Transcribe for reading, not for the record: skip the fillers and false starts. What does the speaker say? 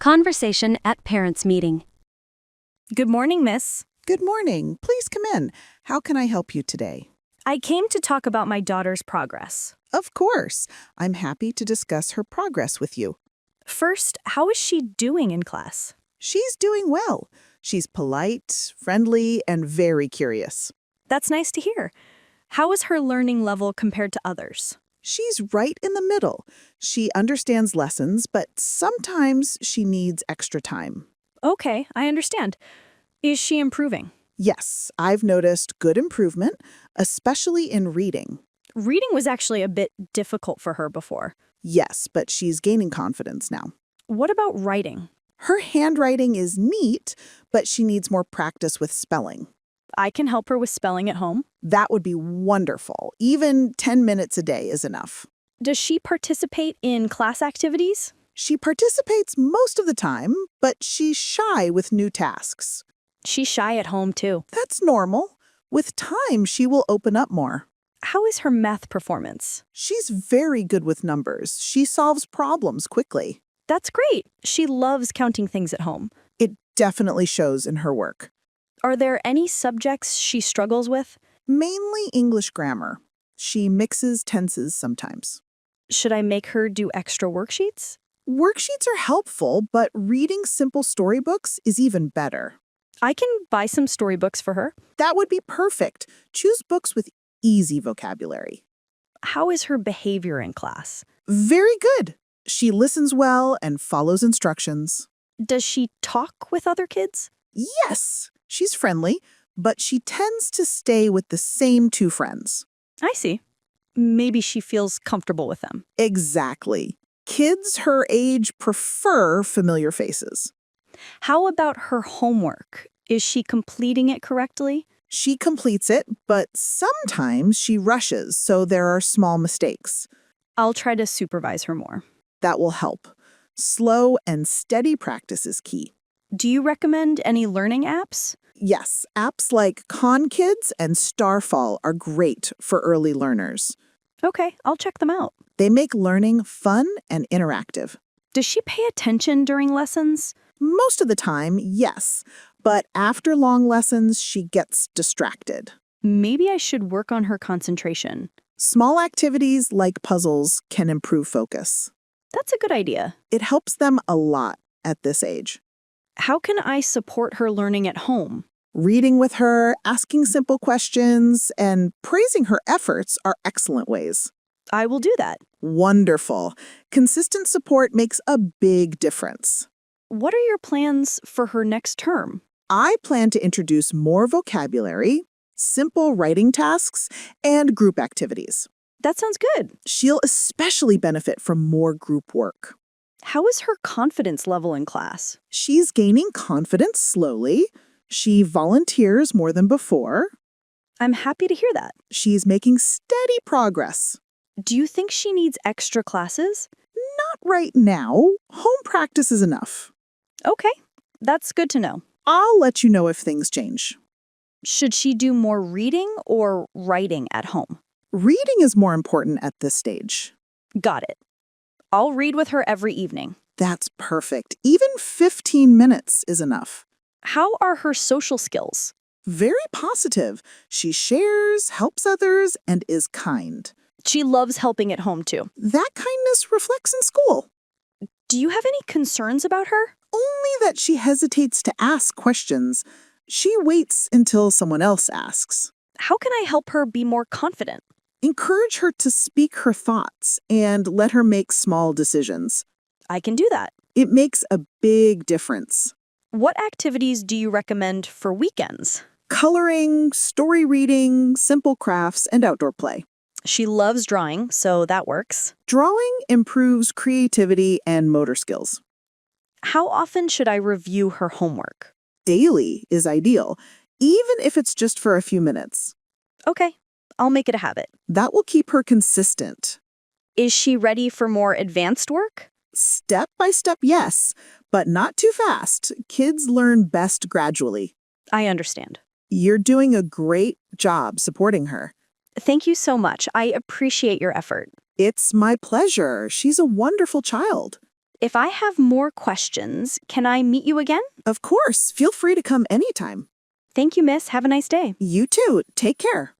Conversation at parents' meeting. Good morning, miss. Good morning. Please come in. How can I help you today? I came to talk about my daughter's progress. Of course. I'm happy to discuss her progress with you. First, how is she doing in class? She's doing well. She's polite, friendly, and very curious. That's nice to hear. How is her learning level compared to others? She's right in the middle. She understands lessons, but sometimes she needs extra time. Okay, I understand. Is she improving? Yes, I've noticed good improvement, especially in reading. Reading was actually a bit difficult for her before. Yes, but she's gaining confidence now. What about writing? Her handwriting is neat, but she needs more practice with spelling. I can help her with spelling at home. That would be wonderful. Even 10 minutes a day is enough. Does she participate in class activities? She participates most of the time, but she's shy with new tasks. She's shy at home, too. That's normal. With time, she will open up more. How is her math performance? She's very good with numbers. She solves problems quickly. That's great. She loves counting things at home. It definitely shows in her work. Are there any subjects she struggles with? Mainly English grammar. She mixes tenses sometimes. Should I make her do extra worksheets? Worksheets are helpful, but reading simple storybooks is even better. I can buy some storybooks for her. That would be perfect. Choose books with easy vocabulary. How is her behavior in class? Very good. She listens well and follows instructions. Does she talk with other kids? Yes, she's friendly, but she tends to stay with the same two friends. I see. Maybe she feels comfortable with them. Exactly. Kids her age prefer familiar faces. How about her homework? Is she completing it correctly? She completes it, but sometimes she rushes, so there are small mistakes. I'll try to supervise her more. That will help. Slow and steady practice is key. Do you recommend any learning apps? Yes, apps like Khan Kids and Starfall are great for early learners. Okay, I'll check them out. They make learning fun and interactive. Does she pay attention during lessons? Most of the time, yes, but after long lessons, she gets distracted. Maybe I should work on her concentration. Small activities like puzzles can improve focus. That's a good idea. It helps them a lot at this age. How can I support her learning at home? Reading with her, asking simple questions, and praising her efforts are excellent ways. I will do that. Wonderful. Consistent support makes a big difference. What are your plans for her next term? I plan to introduce more vocabulary, simple writing tasks, and group activities. That sounds good. She'll especially benefit from more group work. How is her confidence level in class? She's gaining confidence slowly. She volunteers more than before. I'm happy to hear that. She's making steady progress. Do you think she needs extra classes? Not right now. Home practice is enough. Okay, that's good to know. I'll let you know if things change. Should she do more reading or writing at home? Reading is more important at this stage. Got it. I'll read with her every evening. That's perfect. Even 15 minutes is enough. How are her social skills? Very positive. She shares, helps others, and is kind. She loves helping at home, too. That kindness reflects in school. Do you have any concerns about her? Only that she hesitates to ask questions. She waits until someone else asks. How can I help her be more confident? Encourage her to speak her thoughts and let her make small decisions. I can do that. It makes a big difference. What activities do you recommend for weekends? Coloring, story reading, simple crafts, and outdoor play. She loves drawing, so that works. Drawing improves creativity and motor skills. How often should I review her homework? Daily is ideal, even if it's just for a few minutes. Okay, I'll make it a habit. That will keep her consistent. Is she ready for more advanced work? Step by step, yes, but not too fast. Kids learn best gradually. I understand. You're doing a great job supporting her. Thank you so much. I appreciate your effort. It's my pleasure. She's a wonderful child. If I have more questions, can I meet you again? Of course, feel free to come anytime. Thank you, miss. Have a nice day. You too. Take care.